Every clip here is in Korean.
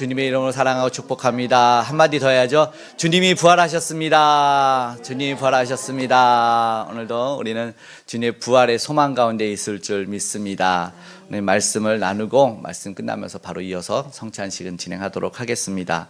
주님의 이름으로 사랑하고 축복합니다. 한마디 더 해야죠. 주님이 부활하셨습니다. 주님이 부활하셨습니다. 오늘도 우리는 주님의 부활의 소망 가운데 있을 줄 믿습니다. 오늘 말씀을 나누고 말씀 끝나면서 바로 이어서 성찬식은 진행하도록 하겠습니다.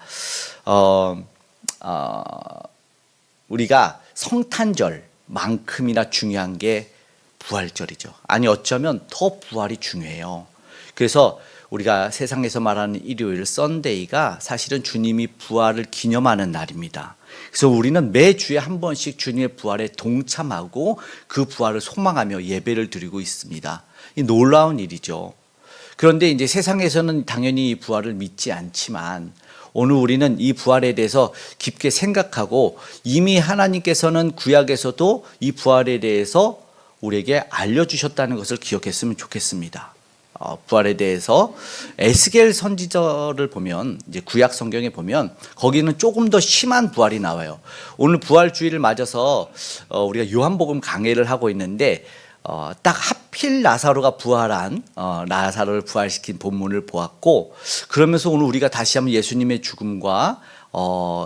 우리가 성탄절만큼이나 중요한 게 부활절이죠. 아니 어쩌면 더 부활이 중요해요. 그래서 우리가 세상에서 말하는 일요일 썬데이가 사실은 주님이 부활을 기념하는 날입니다. 그래서 우리는 매주에 한 번씩 주님의 부활에 동참하고 그 부활을 소망하며 예배를 드리고 있습니다. 이 놀라운 일이죠. 그런데 이제 세상에서는 당연히 이 부활을 믿지 않지만 오늘 우리는 이 부활에 대해서 깊게 생각하고 이미 하나님께서는 구약에서도 이 부활에 대해서 우리에게 알려주셨다는 것을 기억했으면 좋겠습니다. 부활에 대해서 에스겔 선지자를 보면 이제 구약 성경에 보면 거기는 조금 더 심한 부활이 나와요. 오늘 부활 주일을 맞아서 우리가 요한복음 강해를 하고 있는데 딱 하필 나사로가 부활한 나사로를 부활시킨 본문을 보았고 그러면서 오늘 우리가 다시 한번 예수님의 죽음과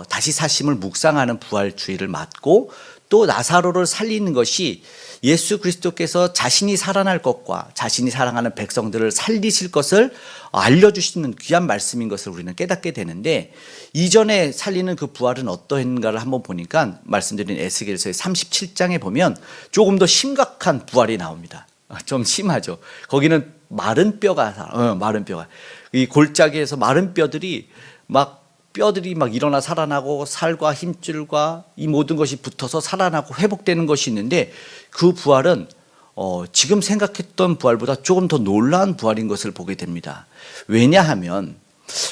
다시 사심을 묵상하는 부활 주일을 맞고 또 나사로를 살리는 것이 예수 그리스도께서 자신이 살아날 것과 자신이 사랑하는 백성들을 살리실 것을 알려주시는 귀한 말씀인 것을 우리는 깨닫게 되는데 이전에 살리는 그 부활은 어떠한가를 한번 보니까 말씀드린 에스겔서의 37장에 보면 조금 더 심각한 부활이 나옵니다. 좀 심하죠. 거기는 마른 뼈가 이 골짜기에서 마른 뼈들이 막 일어나 살아나고 살과 힘줄과 이 모든 것이 붙어서 살아나고 회복되는 것이 있는데 그 부활은 지금 생각했던 부활보다 조금 더 놀라운 부활인 것을 보게 됩니다. 왜냐하면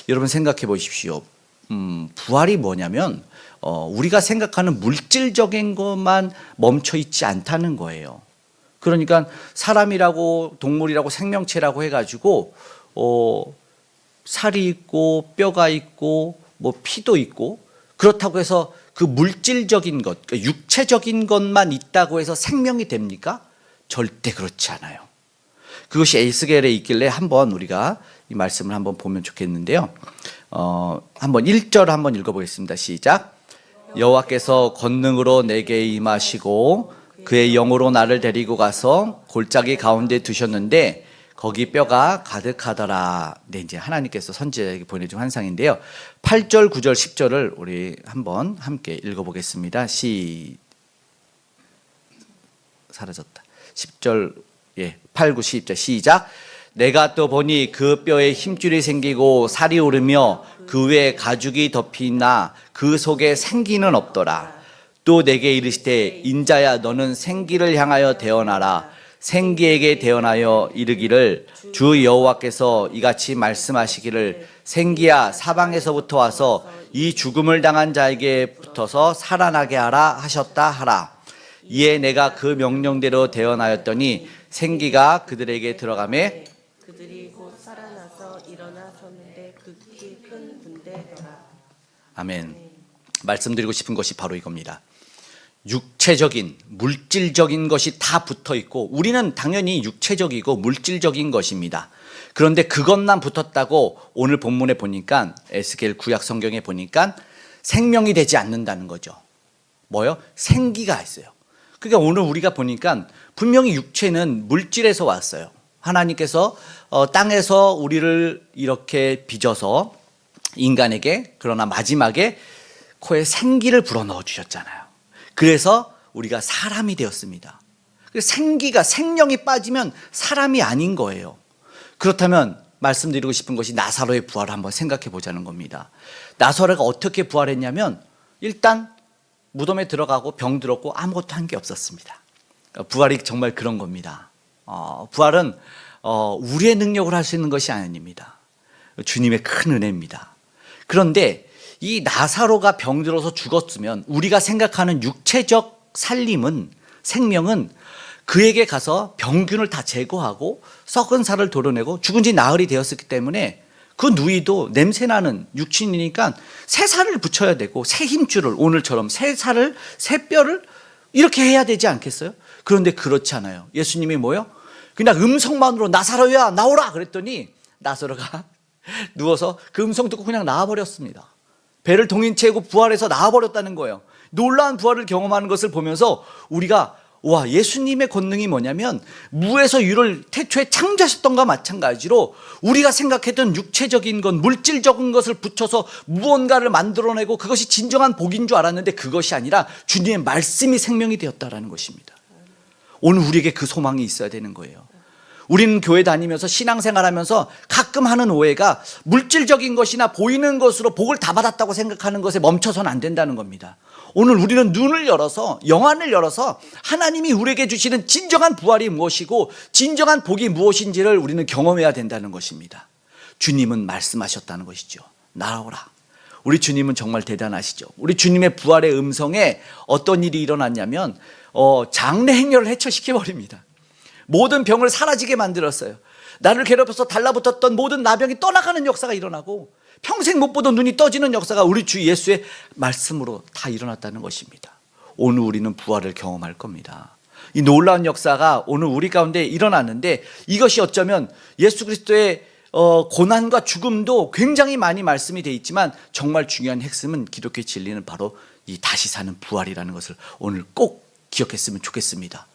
여러분 생각해 보십시오. 부활이 뭐냐면 우리가 생각하는 물질적인 것만 멈춰 있지 않다는 거예요. 그러니까 사람이라고 동물이라고 생명체라고 해가지고 살이 있고 뼈가 있고 뭐 피도 있고 그렇다고 해서 그 물질적인 것, 그러니까 육체적인 것만 있다고 해서 생명이 됩니까? 절대 그렇지 않아요. 그것이 에스겔에 있길래 한번 우리가 이 말씀을 한번 보면 좋겠는데요. 한번 1절 한번 읽어보겠습니다. 시작. 여호와께서 권능으로 내게 임하시고 그의 영으로 나를 데리고 가서 골짜기 가운데 두셨는데 거기 뼈가 가득하더라. 네, 이제 하나님께서 선지자에게 보내준 환상인데요. 8절, 9절, 10절을 우리 한번 함께 읽어보겠습니다. 사라졌다. 10절, 8, 9, 10절 시작. 내가 또 보니 그 뼈에 힘줄이 생기고 살이 오르며 그 위에 가죽이 덮이나 그 속에 생기는 없더라. 또 내게 이르시되 인자야 너는 생기를 향하여 대언하라. 생기에게 대언하여 이르기를 주 여호와께서 이같이 말씀하시기를 생기야 사방에서부터 와서 이 죽음을 당한 자에게 붙어서 살아나게 하라 하셨다 하라. 이에 내가 그 명령대로 대언하였더니 생기가 그들에게 들어가매 그들이 곧 살아나서 일어나 섰는데 극히 큰 군대더라. 아멘. 말씀드리고 싶은 것이 바로 이겁니다. 육체적인 물질적인 것이 다 붙어 있고 우리는 당연히 육체적이고 물질적인 것입니다. 그런데 그것만 붙었다고 오늘 본문에 보니까 에스겔 구약 성경에 보니까 생명이 되지 않는다는 거죠. 뭐요? 생기가 있어요. 그러니까 오늘 우리가 보니까 분명히 육체는 물질에서 왔어요. 하나님께서 땅에서 우리를 이렇게 빚어서 인간에게 그러나 마지막에 코에 생기를 불어넣어 주셨잖아요. 그래서 우리가 사람이 되었습니다. 생기가 생명이 빠지면 사람이 아닌 거예요. 그렇다면 말씀드리고 싶은 것이 나사로의 부활을 한번 생각해 보자는 겁니다. 나사로가 어떻게 부활했냐면 일단 무덤에 들어가고 병 들었고 아무것도 한 게 없었습니다. 부활이 정말 그런 겁니다. 부활은 우리의 능력으로 할 수 있는 것이 아닙니다. 주님의 큰 은혜입니다. 그런데 이 나사로가 병들어서 죽었으면 우리가 생각하는 육체적 살림은 생명은 그에게 가서 병균을 다 제거하고 썩은 살을 도려내고 죽은 지 나흘이 되었기 때문에 그 누이도 냄새나는 육신이니까 새 살을 붙여야 되고 새 힘줄을 오늘처럼 새 살을 새 뼈를 이렇게 해야 되지 않겠어요? 그런데 그렇지 않아요. 예수님이 뭐요? 그냥 음성만으로 나사로야 나오라 그랬더니 나사로가 누워서 그 음성 듣고 그냥 나와버렸습니다. 배를 동인 채고 부활해서 나와버렸다는 거예요. 놀라운 부활을 경험하는 것을 보면서 우리가 와, 예수님의 권능이 뭐냐면 무에서 유를 태초에 창조하셨던가 마찬가지로 우리가 생각했던 육체적인 것, 물질적인 것을 붙여서 무언가를 만들어내고 그것이 진정한 복인 줄 알았는데 그것이 아니라 주님의 말씀이 생명이 되었다라는 것입니다. 오늘 우리에게 그 소망이 있어야 되는 거예요. 우리는 교회 다니면서 신앙생활하면서 가끔 하는 오해가 물질적인 것이나 보이는 것으로 복을 다 받았다고 생각하는 것에 멈춰서는 안 된다는 겁니다. 오늘 우리는 눈을 열어서 영안을 열어서 하나님이 우리에게 주시는 진정한 부활이 무엇이고 진정한 복이 무엇인지를 우리는 경험해야 된다는 것입니다. 주님은 말씀하셨다는 것이죠. 나오라. 우리 주님은 정말 대단하시죠. 우리 주님의 부활의 음성에 어떤 일이 일어났냐면 장래 행렬을 해체시켜버립니다. 모든 병을 사라지게 만들었어요. 나를 괴롭혀서 달라붙었던 모든 나병이 떠나가는 역사가 일어나고 평생 못 보던 눈이 떠지는 역사가 우리 주 예수의 말씀으로 다 일어났다는 것입니다. 오늘 우리는 부활을 경험할 겁니다. 이 놀라운 역사가 오늘 우리 가운데 일어났는데 이것이 어쩌면 예수 그리스도의 고난과 죽음도 굉장히 많이 말씀이 되어 있지만 정말 중요한 핵심은 기독교의 진리는 바로 이 다시 사는 부활이라는 것을 오늘 꼭 기억했으면 좋겠습니다.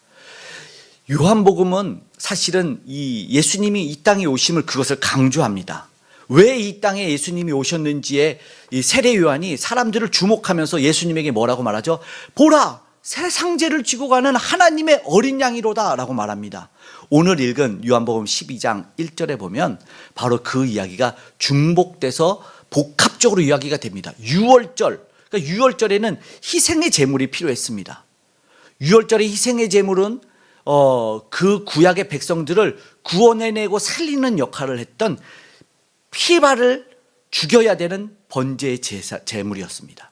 요한복음은 사실은 이 예수님이 이 땅에 오심을 그것을 강조합니다. 왜 이 땅에 예수님이 오셨는지에 이 세례 요한이 사람들을 주목하면서 예수님에게 뭐라고 말하죠? 보라, 세상 죄를 지고 가는 하나님의 어린 양이로다 라고 말합니다. 오늘 읽은 요한복음 12장 1절에 보면 바로 그 이야기가 중복돼서 복합적으로 이야기가 됩니다. 유월절, 그러니까 유월절에는 희생의 제물이 필요했습니다. 유월절의 희생의 제물은 그 구약의 백성들을 구원해내고 살리는 역할을 했던 피바를 죽여야 되는 번제의 제물이었습니다.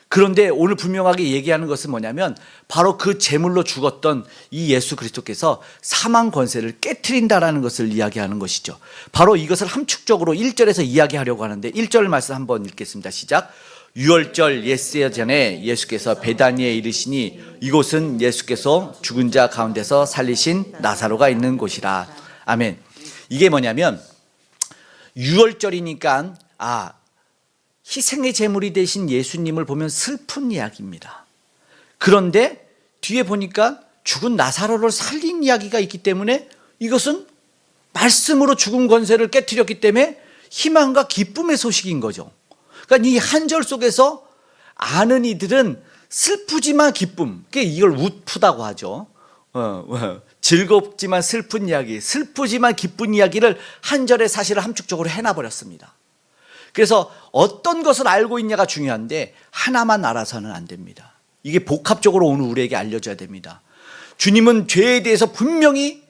그런데 오늘 분명하게 얘기하는 것은 뭐냐면 바로 그 제물로 죽었던 이 예수 그리스도께서 사망 권세를 깨트린다라는 것을 이야기하는 것이죠. 바로 이것을 함축적으로 1절에서 이야기하려고 하는데 1절 말씀 한번 읽겠습니다. 시작. 유월절 옛새 전에 예수께서 베다니에 이르시니 이곳은 예수께서 죽은 자 가운데서 살리신 나사로가 있는 곳이라. 아멘. 이게 뭐냐면 유월절이니까 희생의 제물이 되신 예수님을 보면 슬픈 이야기입니다. 그런데 뒤에 보니까 죽은 나사로를 살린 이야기가 있기 때문에 이것은 말씀으로 죽은 권세를 깨트렸기 때문에 희망과 기쁨의 소식인 거죠. 그러니까 이 한 절 속에서 아는 이들은 슬프지만 기쁨, 이걸 웃프다고 하죠. 즐겁지만 슬픈 이야기, 슬프지만 기쁜 이야기를 한 절에 사실을 함축적으로 해놔버렸습니다. 그래서 어떤 것을 알고 있냐가 중요한데 하나만 알아서는 안 됩니다. 이게 복합적으로 오늘 우리에게 알려져야 됩니다. 주님은 죄에 대해서 분명히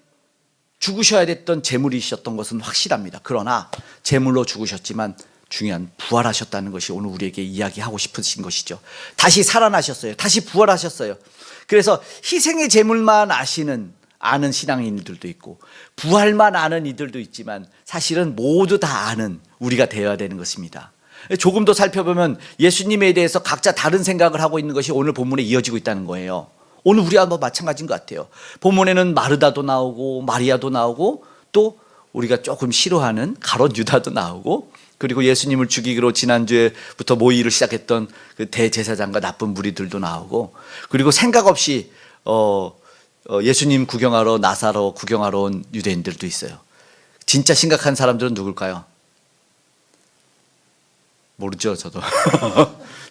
죽으셔야 됐던 제물이셨던 것은 확실합니다. 그러나 제물로 죽으셨지만 중요한 부활하셨다는 것이 오늘 우리에게 이야기하고 싶으신 것이죠. 다시 살아나셨어요. 다시 부활하셨어요. 그래서 희생의 제물만 아는 신앙인들도 있고 부활만 아는 이들도 있지만 사실은 모두 다 아는 우리가 되어야 되는 것입니다. 조금 더 살펴보면 예수님에 대해서 각자 다른 생각을 하고 있는 것이 오늘 본문에 이어지고 있다는 거예요. 오늘 우리와 마찬가지인 것 같아요. 본문에는 마르다도 나오고 마리아도 나오고 또 우리가 조금 싫어하는 가롯 유다도 나오고 그리고 예수님을 죽이기로 지난주에부터 모의를 시작했던 그 대제사장과 나쁜 무리들도 나오고 그리고 생각 없이 예수님 구경하러 나사로 구경하러 온 유대인들도 있어요. 진짜 심각한 사람들은 누굴까요? 모르죠, 저도.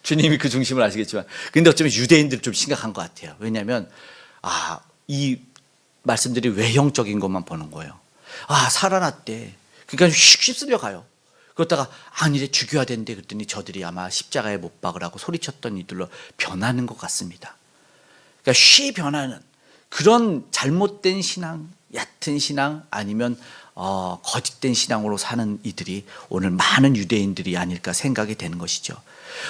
주님이 그 중심을 아시겠지만. 근데 어쩌면 유대인들 좀 심각한 것 같아요. 왜냐하면 이 말씀들이 외형적인 것만 보는 거예요. 살아났대. 그러니까 휩쓸려 가요. 그러다가 이제 죽여야 되는데 그랬더니 저들이 아마 십자가에 못 박으라고 소리쳤던 이들로 변하는 것 같습니다. 그러니까 쉬 변하는 그런 잘못된 신앙, 얕은 신앙 아니면 거짓된 신앙으로 사는 이들이 오늘 많은 유대인들이 아닐까 생각이 되는 것이죠.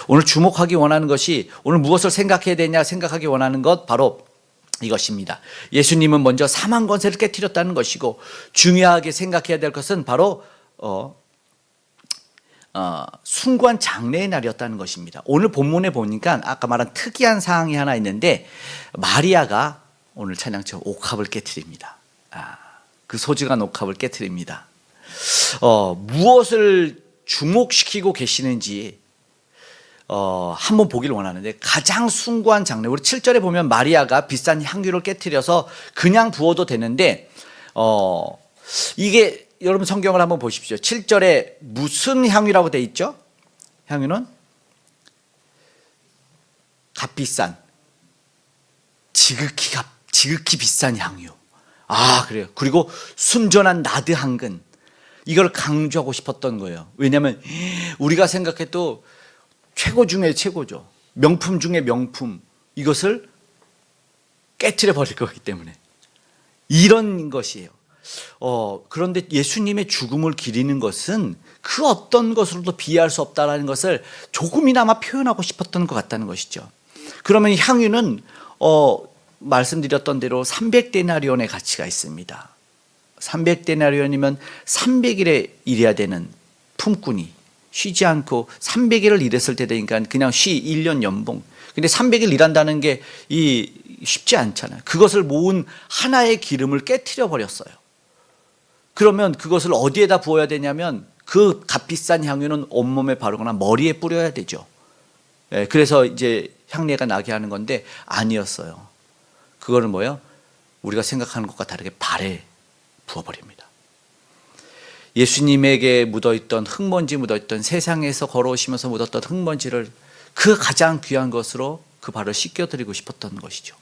오늘 주목하기 원하는 것이 오늘 무엇을 생각해야 되냐 생각하기 원하는 것 바로 이것입니다. 예수님은 먼저 사망 권세를 깨트렸다는 것이고 중요하게 생각해야 될 것은 바로 숭고한 장래의 날이었다는 것입니다. 오늘 본문에 보니까 아까 말한 특이한 사항이 하나 있는데 마리아가 오늘 찬양처 옥합을 깨트립니다. 그 소중한 옥합을 깨트립니다. 무엇을 주목시키고 계시는지 한번 보기를 원하는데, 가장 숭고한 장례, 우리 7절에 보면 마리아가 비싼 향유를 깨트려서 그냥 부어도 되는데, 이게 여러분 성경을 한번 보십시오. 7절에 무슨 향유라고 돼 있죠? 향유는 값비싼, 지극히 비싼 향유. 그래요. 그리고 순전한 나드 한근, 이걸 강조하고 싶었던 거예요. 왜냐하면 우리가 생각해도 최고 중에 최고죠. 명품 중에 명품, 이것을 깨트려 버릴 거기 때문에 이런 것이에요. 그런데 예수님의 죽음을 기리는 것은 그 어떤 것으로도 비할 수 없다라는 것을 조금이나마 표현하고 싶었던 것 같다는 것이죠. 그러면 향유는 말씀드렸던 대로 300데나리온의 가치가 있습니다. 300데나리온이면 300일에 일해야 되는 품꾼이 쉬지 않고 300일을 일했을 때 되니까 그냥 1년 연봉. 근데 300일 일한다는 게 쉽지 않잖아요. 그것을 모은 하나의 기름을 깨트려 버렸어요. 그러면 그것을 어디에다 부어야 되냐면, 그 값비싼 향유는 온몸에 바르거나 머리에 뿌려야 되죠. 그래서 이제 향내가 나게 하는 건데 아니었어요. 그거는 뭐예요? 우리가 생각하는 것과 다르게 발에 부어버립니다. 예수님에게 묻어있던 흙먼지, 묻어있던 세상에서 걸어오시면서 묻었던 흙먼지를 그 가장 귀한 것으로 그 발을 씻겨드리고 싶었던 것이죠.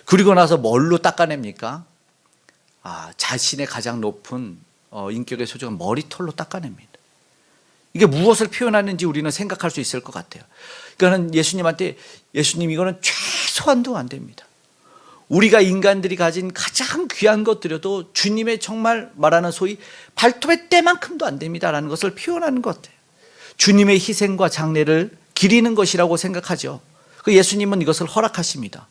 그리고 나서 뭘로 닦아냅니까? 자신의 가장 높은 인격의 소중한 머리털로 닦아냅니다. 이게 무엇을 표현하는지 우리는 생각할 수 있을 것 같아요. 그러니까 예수님한테, 예수님 이거는 최소한도 안 됩니다. 우리가 인간들이 가진 가장 귀한 것 드려도 주님의 정말 말하는 소위 발톱의 때만큼도 안 됩니다라는 것을 표현하는 것 같아요. 주님의 희생과 장례를 기리는 것이라고 생각하죠. 그 예수님은 이것을 허락하십니다.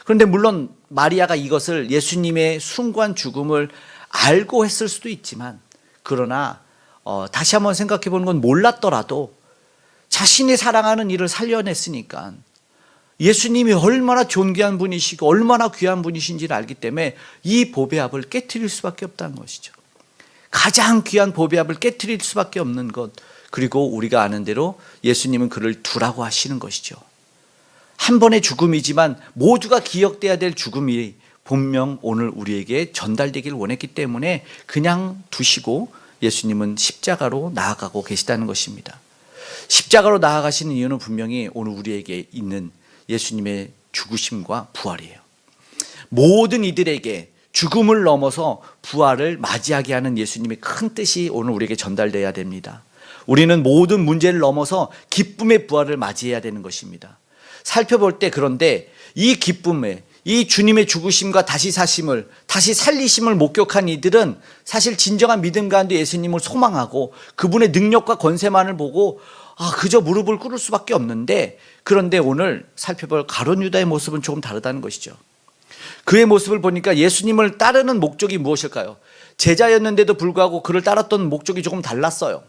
그런데 물론 마리아가 이것을 예수님의 숭고한 죽음을 알고 했을 수도 있지만, 그러나 다시 한번 생각해 보는 건, 몰랐더라도 자신이 사랑하는 이를 살려냈으니까 예수님이 얼마나 존귀한 분이시고 얼마나 귀한 분이신지를 알기 때문에 이 보배압을 깨트릴 수밖에 없다는 것이죠. 가장 귀한 보배압을 깨트릴 수밖에 없는 것, 그리고 우리가 아는 대로 예수님은 그를 두라고 하시는 것이죠. 한 번의 죽음이지만 모두가 기억돼야 될 죽음이 분명 오늘 우리에게 전달되길 원했기 때문에 그냥 두시고 예수님은 십자가로 나아가고 계시다는 것입니다. 십자가로 나아가시는 이유는 분명히 오늘 우리에게 있는 예수님의 죽으심과 부활이에요. 모든 이들에게 죽음을 넘어서 부활을 맞이하게 하는 예수님의 큰 뜻이 오늘 우리에게 전달돼야 됩니다. 우리는 모든 문제를 넘어서 기쁨의 부활을 맞이해야 되는 것입니다. 살펴볼 때, 그런데 이 기쁨에, 이 주님의 죽으심과 다시 사심을, 다시 살리심을 목격한 이들은 사실 진정한 믿음 가운데 예수님을 소망하고 그분의 능력과 권세만을 보고 그저 무릎을 꿇을 수밖에 없는데, 그런데 오늘 살펴볼 가룟 유다의 모습은 조금 다르다는 것이죠. 그의 모습을 보니까 예수님을 따르는 목적이 무엇일까요? 제자였는데도 불구하고 그를 따랐던 목적이 조금 달랐어요.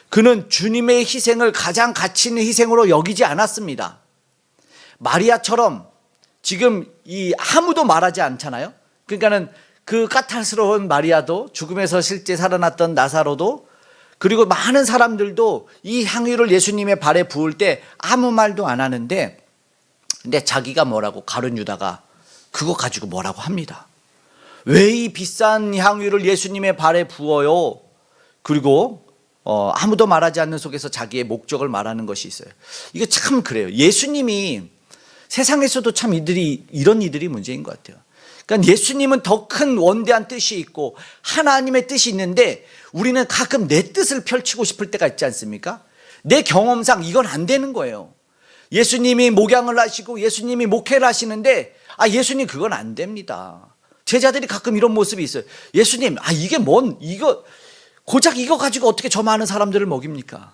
그는 주님의 희생을 가장 가치 있는 희생으로 여기지 않았습니다. 마리아처럼 지금 아무도 말하지 않잖아요. 그러니까는 그 까탈스러운 마리아도, 죽음에서 실제 살아났던 나사로도, 그리고 많은 사람들도 이 향유를 예수님의 발에 부을 때 아무 말도 안 하는데, 근데 자기가 뭐라고, 가룟 유다가 그거 가지고 뭐라고 합니다. 왜 이 비싼 향유를 예수님의 발에 부어요? 그리고 아무도 말하지 않는 속에서 자기의 목적을 말하는 것이 있어요. 이거 참 그래요. 예수님이 세상에서도 참 이런 이들이 문제인 것 같아요. 그러니까 예수님은 더 큰 원대한 뜻이 있고 하나님의 뜻이 있는데, 우리는 가끔 내 뜻을 펼치고 싶을 때가 있지 않습니까? 내 경험상 이건 안 되는 거예요. 예수님이 목양을 하시고 예수님이 목회를 하시는데 예수님 그건 안 됩니다. 제자들이 가끔 이런 모습이 있어요. 예수님 이게 고작 이거 가지고 어떻게 저 많은 사람들을 먹입니까?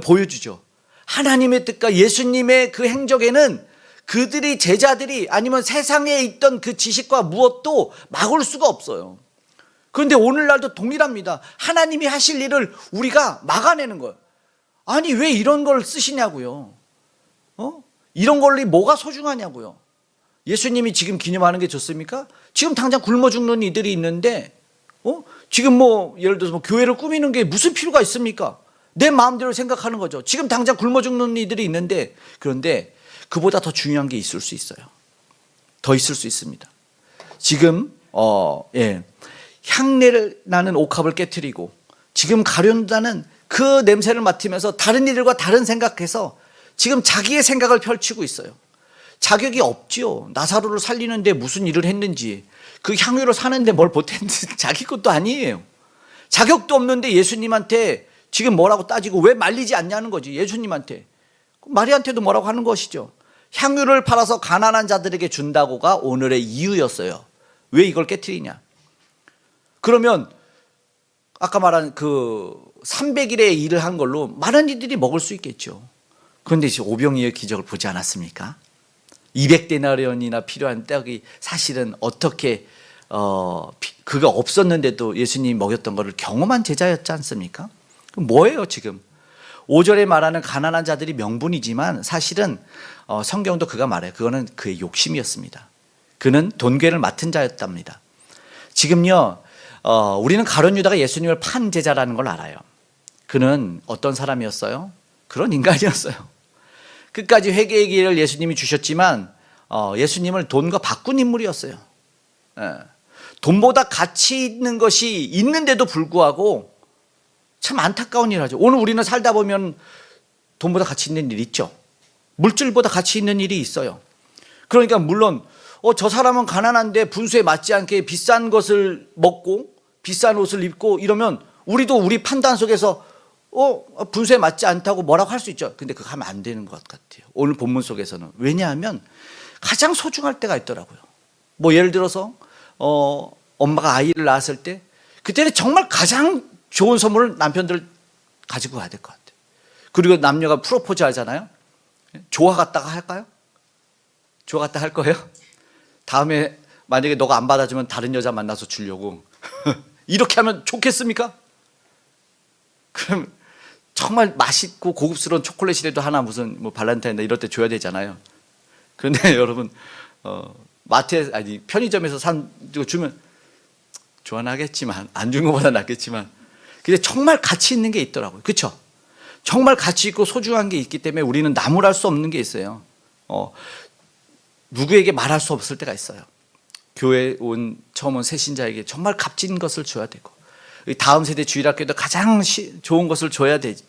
보여주죠. 하나님의 뜻과 예수님의 그 행적에는 그들이, 제자들이, 아니면 세상에 있던 그 지식과 무엇도 막을 수가 없어요. 그런데 오늘날도 동일합니다. 하나님이 하실 일을 우리가 막아내는 거예요. 아니 왜 이런 걸 쓰시냐고요. 이런 걸로 뭐가 소중하냐고요. 예수님이 지금 기념하는 게 좋습니까? 지금 당장 굶어 죽는 이들이 있는데 지금 뭐 예를 들어서 뭐 교회를 꾸미는 게 무슨 필요가 있습니까? 내 마음대로 생각하는 거죠. 지금 당장 굶어 죽는 이들이 있는데, 그런데 그보다 더 중요한 게 있을 수 있어요. 더 있을 수 있습니다. 지금 향내를 나는 옥합을 깨트리고 지금 가련다는 그 냄새를 맡으면서 다른 이들과 다른 생각해서 지금 자기의 생각을 펼치고 있어요. 자격이 없지요. 나사로를 살리는데 무슨 일을 했는지, 그 향유를 사는데 뭘 보탰는지 자기 것도 아니에요. 자격도 없는데 예수님한테 지금 뭐라고 따지고 왜 말리지 않냐는 거지. 예수님한테, 마리아한테도 뭐라고 하는 것이죠. 향유를 팔아서 가난한 자들에게 준다고가 오늘의 이유였어요. 왜 이걸 깨트리냐. 그러면 아까 말한 그 300일의 일을 한 걸로 많은 이들이 먹을 수 있겠죠. 그런데 이제 오병이의 기적을 보지 않았습니까? 200데나리온이나 필요한 떡이 사실은 어떻게 그가 없었는데도 예수님이 먹였던 것을 경험한 제자였지 않습니까? 그럼 뭐예요 지금? 5절에 말하는 가난한 자들이 명분이지만 사실은 성경도 그가 말해요. 그거는 그의 욕심이었습니다. 그는 돈괴를 맡은 자였답니다. 지금요 우리는 가룟 유다가 예수님을 판 제자라는 걸 알아요. 그는 어떤 사람이었어요? 그런 인간이었어요. 끝까지 회개의 기회를 예수님이 주셨지만 예수님을 돈과 바꾼 인물이었어요. 돈보다 가치 있는 것이 있는데도 불구하고 참 안타까운 일을 하죠. 오늘 우리는 살다 보면 돈보다 가치 있는 일이 있죠. 물질보다 가치 있는 일이 있어요. 그러니까 물론 저 사람은 가난한데 분수에 맞지 않게 비싼 것을 먹고 비싼 옷을 입고 이러면 우리도 우리 판단 속에서 분수에 맞지 않다고 뭐라고 할 수 있죠. 근데 그거 하면 안 되는 것 같아요. 오늘 본문 속에서는. 왜냐하면 가장 소중할 때가 있더라고요. 뭐 예를 들어서 엄마가 아이를 낳았을 때 그때는 정말 가장 좋은 선물을 남편들 가지고 가야 될 것 같아요. 그리고 남녀가 프로포즈 하잖아요. 조화 갔다가 할까요? 조화 갔다 할 거예요? 다음에 만약에 너가 안 받아주면 다른 여자 만나서 주려고 이렇게 하면 좋겠습니까? 그럼 정말 맛있고 고급스러운 초콜릿이라도 하나 무슨 뭐 발렌타인데 이럴 때 줘야 되잖아요. 그런데 여러분 마트에 아니 편의점에서 산 거 주면 좋아하겠지만 안 준 것보다 낫겠지만 근데 정말 가치 있는 게 있더라고요. 그렇죠? 정말 가치 있고 소중한 게 있기 때문에 우리는 나무랄 수 없는 게 있어요. 누구에게 말할 수 없을 때가 있어요. 교회 처음 온 새신자에게 정말 값진 것을 줘야 되고 다음 세대 주일학교도 가장 좋은 것을 줘야 되지.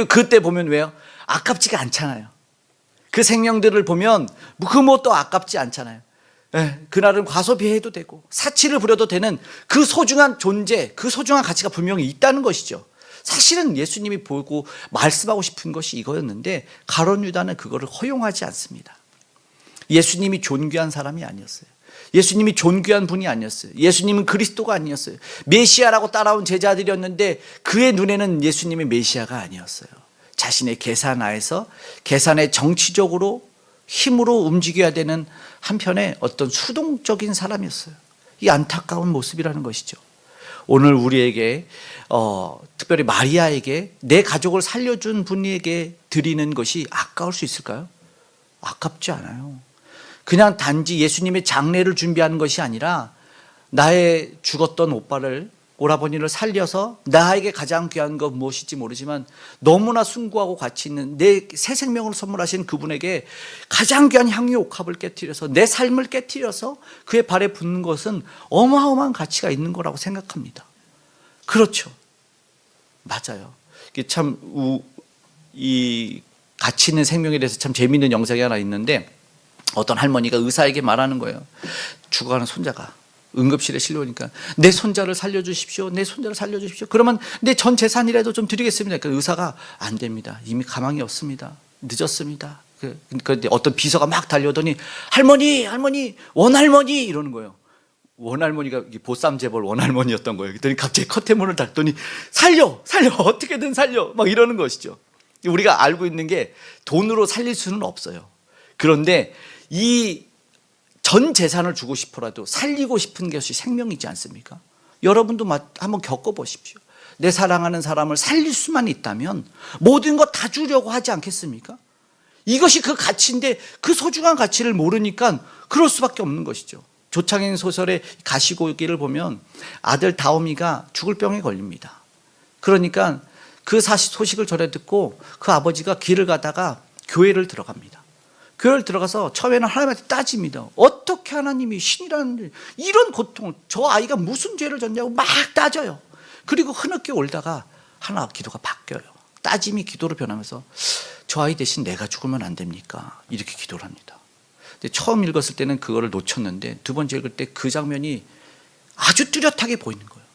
그때 보면 왜요? 아깝지가 않잖아요. 그 생명들을 보면 그 뭐 또 아깝지 않잖아요. 그날은 과소비해도 되고 사치를 부려도 되는 그 소중한 존재, 그 소중한 가치가 분명히 있다는 것이죠. 사실은 예수님이 보고 말씀하고 싶은 것이 이거였는데 가룟 유다는 그거를 허용하지 않습니다. 예수님이 존귀한 사람이 아니었어요. 예수님이 존귀한 분이 아니었어요. 예수님은 그리스도가 아니었어요. 메시아라고 따라온 제자들이었는데 그의 눈에는 예수님이 메시아가 아니었어요. 자신의 계산하에서 계산의 정치적으로 힘으로 움직여야 되는 한편의 어떤 수동적인 사람이었어요. 이 안타까운 모습이라는 것이죠. 오늘 우리에게 특별히 마리아에게 내 가족을 살려준 분에게 드리는 것이 아까울 수 있을까요? 아깝지 않아요. 그냥 단지 예수님의 장례를 준비하는 것이 아니라 나의 죽었던 오빠를 오라버니를 살려서 나에게 가장 귀한 것 무엇일지 모르지만 너무나 숭고하고 가치 있는 내 새 생명을 선물하신 그분에게 가장 귀한 향유 옥합을 깨트려서 내 삶을 깨트려서 그의 발에 붙는 것은 어마어마한 가치가 있는 거라고 생각합니다. 그렇죠. 맞아요. 이게 참 이 가치 있는 생명에 대해서 참 재미있는 영상이 하나 있는데 어떤 할머니가 의사에게 말하는 거예요. 죽어가는 손자가 응급실에 실려오니까 내 손자를 살려주십시오. 내 손자를 살려주십시오. 그러면 내 전 재산이라도 좀 드리겠습니다. 그러니까 의사가 안 됩니다. 이미 가망이 없습니다. 늦었습니다. 그런데 어떤 비서가 막 달려오더니 할머니 원할머니 이러는 거예요. 원할머니가 보쌈 재벌 원할머니였던 거예요. 그랬더니 갑자기 커튼문을 닫더니 살려 어떻게든 살려 막 이러는 것이죠. 우리가 알고 있는 게 돈으로 살릴 수는 없어요. 그런데 이 전 재산을 주고 싶어라도 살리고 싶은 것이 생명이지 않습니까? 여러분도 한번 겪어보십시오. 내 사랑하는 사람을 살릴 수만 있다면 모든 것 다 주려고 하지 않겠습니까? 이것이 그 가치인데 그 소중한 가치를 모르니까 그럴 수밖에 없는 것이죠. 조창행 소설의 가시고기를 보면 아들 다오미가 죽을 병에 걸립니다. 그러니까 그 소식을 전해 듣고 그 아버지가 길을 가다가 교회를 들어갑니다. 교회를 들어가서 처음에는 하나님한테 따집니다. 어떻게 하나님이 신이라는 이런 고통을, 저 아이가 무슨 죄를 졌냐고 막 따져요. 그리고 흐느껴 올다가 하나 기도가 바뀌어요. 따짐이 기도로 변하면서 저 아이 대신 내가 죽으면 안 됩니까? 이렇게 기도를 합니다. 근데 처음 읽었을 때는 그거를 놓쳤는데 두 번째 읽을 때 그 장면이 아주 뚜렷하게 보이는 거예요.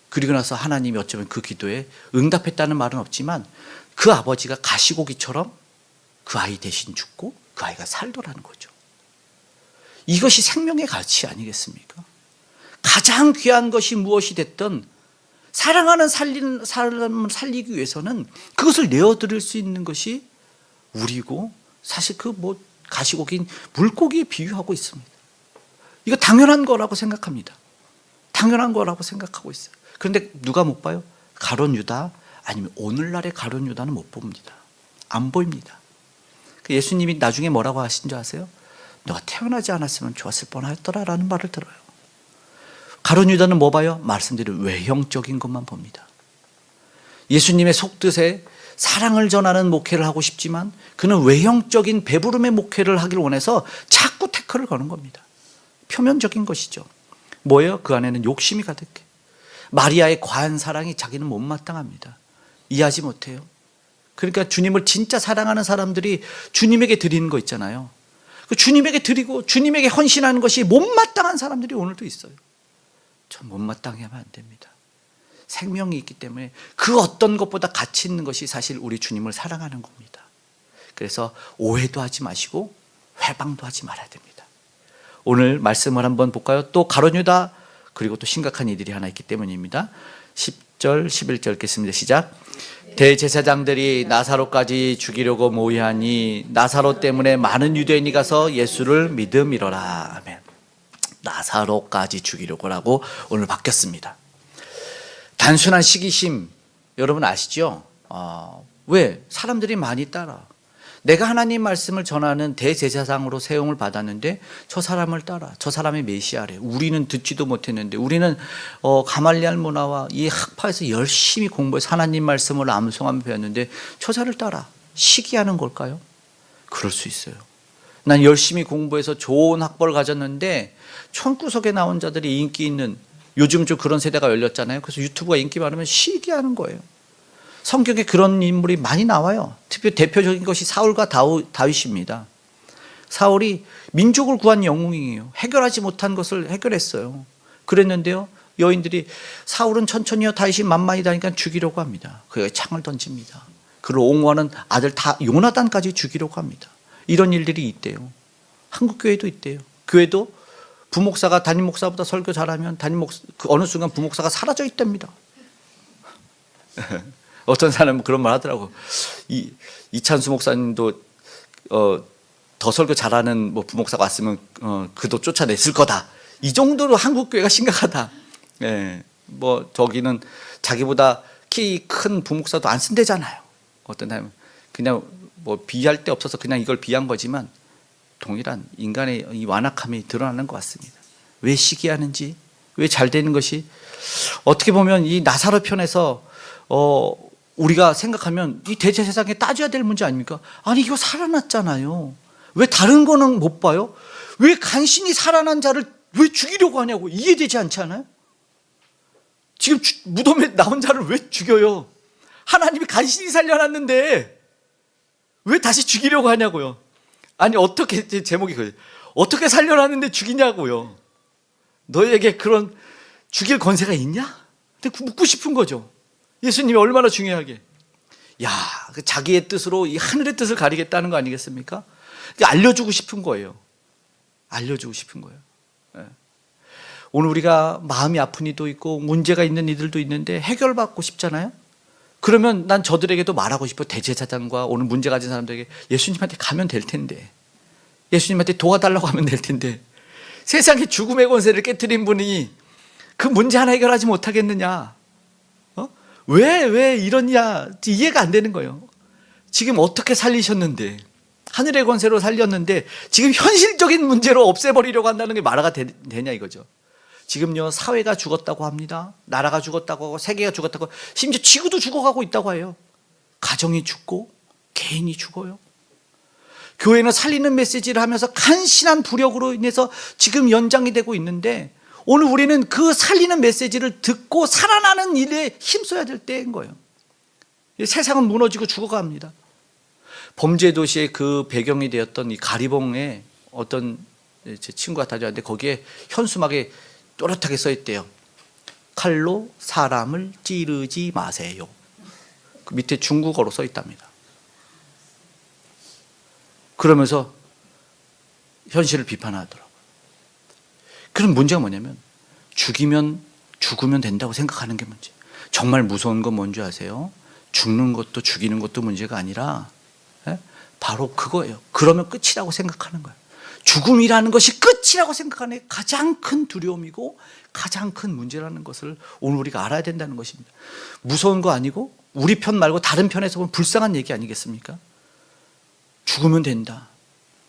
그리고 나서 하나님이 어쩌면 그 기도에 응답했다는 말은 없지만 그 아버지가 가시고기처럼 그 아이 대신 죽고 그 아이가 살더라는 거죠. 이것이 생명의 가치 아니겠습니까? 가장 귀한 것이 무엇이 됐든 사랑하는 사람을 살리기 위해서는 그것을 내어드릴 수 있는 것이 우리고, 사실 가시고기인 물고기에 비유하고 있습니다. 이거 당연한 거라고 생각합니다. 당연한 거라고 생각하고 있어요. 그런데 누가 못 봐요? 가룟 유다, 아니면 오늘날의 가룟 유다는 못 봅니다. 안 보입니다. 예수님이 나중에 뭐라고 하신 줄 아세요? 너가 태어나지 않았으면 좋았을 뻔하였더라라는 말을 들어요. 가룟 유다는 뭐 봐요? 말씀대로 외형적인 것만 봅니다. 예수님의 속뜻에 사랑을 전하는 목회를 하고 싶지만 그는 외형적인 배부름의 목회를 하길 원해서 자꾸 태클을 거는 겁니다. 표면적인 것이죠. 뭐예요? 그 안에는 욕심이 가득해. 마리아의 과한 사랑이 자기는 못마땅합니다. 이해하지 못해요. 그러니까 주님을 진짜 사랑하는 사람들이 주님에게 드리는 거 있잖아요. 그 주님에게 드리고 주님에게 헌신하는 것이 못마땅한 사람들이 오늘도 있어요. 전 못마땅해 하면 안 됩니다. 생명이 있기 때문에 그 어떤 것보다 가치 있는 것이 사실 우리 주님을 사랑하는 겁니다. 그래서 오해도 하지 마시고 회방도 하지 말아야 됩니다. 오늘 말씀을 한번 볼까요? 또 가룟 유다, 그리고 또 심각한 이들이 하나 있기 때문입니다. 10절 11절 읽겠습니다. 시작. 대제사장들이 나사로까지 죽이려고 모의하니 나사로 때문에 많은 유대인이 가서 예수를 믿음이로라. 아멘. 나사로까지 죽이려고라고 오늘 바뀌었습니다. 단순한 시기심, 여러분 아시죠? 왜? 사람들이 많이 따라. 내가 하나님 말씀을 전하는 대제사장으로 세움을 받았는데 저 사람을 따라, 저 사람이 메시아래. 우리는 듣지도 못했는데, 우리는 가말리알 문화와 이 학파에서 열심히 공부해서 하나님 말씀을 암송하며 배웠는데 저자를 따라. 시기하는 걸까요? 그럴 수 있어요. 난 열심히 공부해서 좋은 학벌을 가졌는데 총구석에 나온 자들이 인기 있는, 요즘 좀 그런 세대가 열렸잖아요. 그래서 유튜브가 인기 많으면 시기하는 거예요. 성경에 그런 인물이 많이 나와요. 특히 대표적인 것이 사울과 다윗입니다. 사울이 민족을 구한 영웅이에요. 해결하지 못한 것을 해결했어요. 그랬는데요, 여인들이 사울은 천천히요 다윗이 만만히 다니까 죽이려고 합니다. 그에게 창을 던집니다. 그를 옹호하는 아들 요나단까지 죽이려고 합니다. 이런 일들이 있대요. 한국 교회도 있대요. 교회도 부목사가 담임 목사보다 설교 잘하면 어느 순간 부목사가 사라져 있답니다. 어떤 사람은 그런 말 하더라고. 이찬수 목사님도 더 설교 잘하는 부목사가 왔으면 그도 쫓아냈을 거다. 이 정도로 한국 교회가 심각하다. 예, 저기는 자기보다 키 큰 부목사도 안 쓴대잖아요. 어떤 사람은 그냥 비할 데 없어서 그냥 이걸 비한 거지만 동일한 인간의 이 완악함이 드러나는 것 같습니다. 왜 시기하는지, 왜 잘 되는 것이, 어떻게 보면 이 나사로 편에서 우리가 생각하면 이 대제사장에 따져야 될 문제 아닙니까? 아니 이거 살아났잖아요. 왜 다른 거는 못 봐요? 왜 간신히 살아난 자를 왜 죽이려고 하냐고 이해되지 않지 않아요? 지금 무덤에 나온 자를 왜 죽여요? 하나님이 간신히 살려놨는데 왜 다시 죽이려고 하냐고요. 아니 어떻게, 제목이 그래요. 어떻게 살려놨는데 죽이냐고요. 너에게 그런 죽일 권세가 있냐? 근데 묻고 싶은 거죠. 예수님이 얼마나 중요하게, 자기의 뜻으로 이 하늘의 뜻을 가리겠다는 거 아니겠습니까? 알려주고 싶은 거예요. 알려주고 싶은 거예요. 오늘 우리가 마음이 아픈 이도 있고 문제가 있는 이들도 있는데 해결받고 싶잖아요. 그러면 난 저들에게도 말하고 싶어. 대제사장과 오늘 문제 가진 사람들에게 예수님한테 가면 될 텐데, 예수님한테 도와달라고 하면 될 텐데, 세상의 죽음의 권세를 깨뜨린 분이 그 문제 하나 해결하지 못하겠느냐? 왜 이러냐? 이해가 안 되는 거예요. 지금 어떻게 살리셨는데, 하늘의 권세로 살렸는데 지금 현실적인 문제로 없애버리려고 한다는 게 말화가 되냐 이거죠. 지금요 사회가 죽었다고 합니다. 나라가 죽었다고 하고 세계가 죽었다고 하고 심지어 지구도 죽어가고 있다고 해요. 가정이 죽고 개인이 죽어요. 교회는 살리는 메시지를 하면서 간신한 부력으로 인해서 지금 연장이 되고 있는데 오늘 우리는 그 살리는 메시지를 듣고 살아나는 일에 힘써야 될 때인 거예요. 세상은 무너지고 죽어갑니다. 범죄 도시의 그 배경이 되었던 이 가리봉에 어떤 제 친구가 다녀왔는데 거기에 현수막에 또렷하게 써 있대요. 칼로 사람을 찌르지 마세요. 그 밑에 중국어로 써 있답니다. 그러면서 현실을 비판하더라고요. 그런 문제가 뭐냐면 죽으면 된다고 생각하는 게 문제. 정말 무서운 건 뭔지 아세요? 죽는 것도 죽이는 것도 문제가 아니라 바로 그거예요. 그러면 끝이라고 생각하는 거예요. 죽음이라는 것이 끝이라고 생각하는 게 가장 큰 두려움이고 가장 큰 문제라는 것을 오늘 우리가 알아야 된다는 것입니다. 무서운 거 아니고 우리 편 말고 다른 편에서 보면 불쌍한 얘기 아니겠습니까? 죽으면 된다.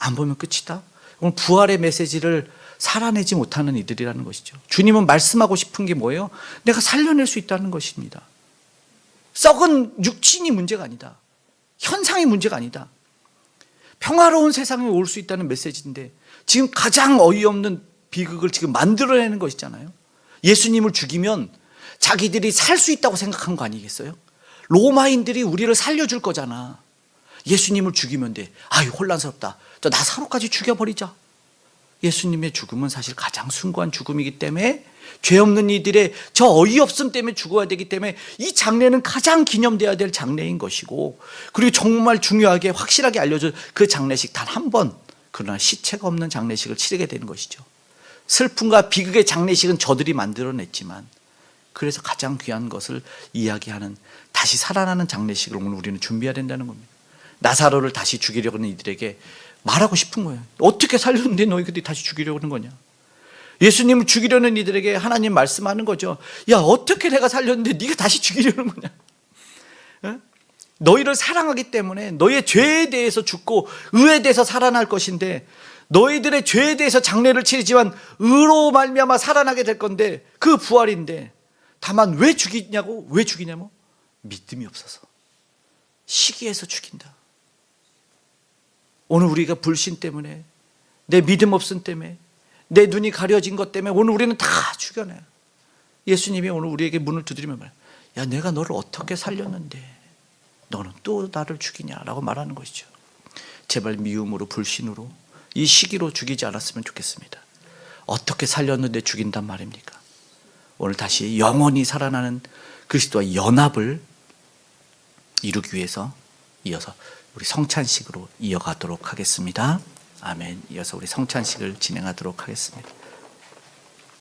안 보면 끝이다. 오늘 부활의 메시지를 살아내지 못하는 이들이라는 것이죠. 주님은 말씀하고 싶은 게 뭐예요? 내가 살려낼 수 있다는 것입니다. 썩은 육신이 문제가 아니다. 현상이 문제가 아니다. 평화로운 세상에 올 수 있다는 메시지인데 지금 가장 어이없는 비극을 지금 만들어내는 것이잖아요. 예수님을 죽이면 자기들이 살 수 있다고 생각한 거 아니겠어요? 로마인들이 우리를 살려줄 거잖아. 예수님을 죽이면 돼. 아유 혼란스럽다. 저 나사로까지 죽여버리자. 예수님의 죽음은 사실 가장 숭고한 죽음이기 때문에 죄 없는 이들의 저 어이없음 때문에 죽어야 되기 때문에 이 장례는 가장 기념돼야 될 장례인 것이고 그리고 정말 중요하게 확실하게 알려준 그 장례식 단 한 번 그러나 시체가 없는 장례식을 치르게 되는 것이죠. 슬픔과 비극의 장례식은 저들이 만들어냈지만 그래서 가장 귀한 것을 이야기하는 다시 살아나는 장례식을 오늘 우리는 준비해야 된다는 겁니다. 나사로를 다시 죽이려고 하는 이들에게 말하고 싶은 거예요. 어떻게 살렸는데 너희들이 다시 죽이려고 하는 거냐. 예수님을 죽이려는 이들에게 하나님 말씀하는 거죠. 야 어떻게 내가 살렸는데 네가 다시 죽이려는 거냐. 너희를 사랑하기 때문에 너희의 죄에 대해서 죽고 의에 대해서 살아날 것인데 너희들의 죄에 대해서 장례를 치르지만 의로 말미암아 살아나게 될 건데 그 부활인데 다만 왜 죽이냐고? 왜 죽이냐면 믿음이 없어서 시기해서 죽인다. 오늘 우리가 불신 때문에 내 믿음 없음 때문에 내 눈이 가려진 것 때문에 오늘 우리는 다 죽여내요. 예수님이 오늘 우리에게 문을 두드리면 말해요. 야 내가 너를 어떻게 살렸는데 너는 또 나를 죽이냐라고 말하는 것이죠. 제발 미움으로 불신으로 이 시기로 죽이지 않았으면 좋겠습니다. 어떻게 살렸는데 죽인단 말입니까? 오늘 다시 영원히 살아나는 그리스도와 연합을 이루기 위해서 이어서 우리 성찬식으로 이어가도록 하겠습니다. 아멘. 이어서 우리 성찬식을 진행하도록 하겠습니다.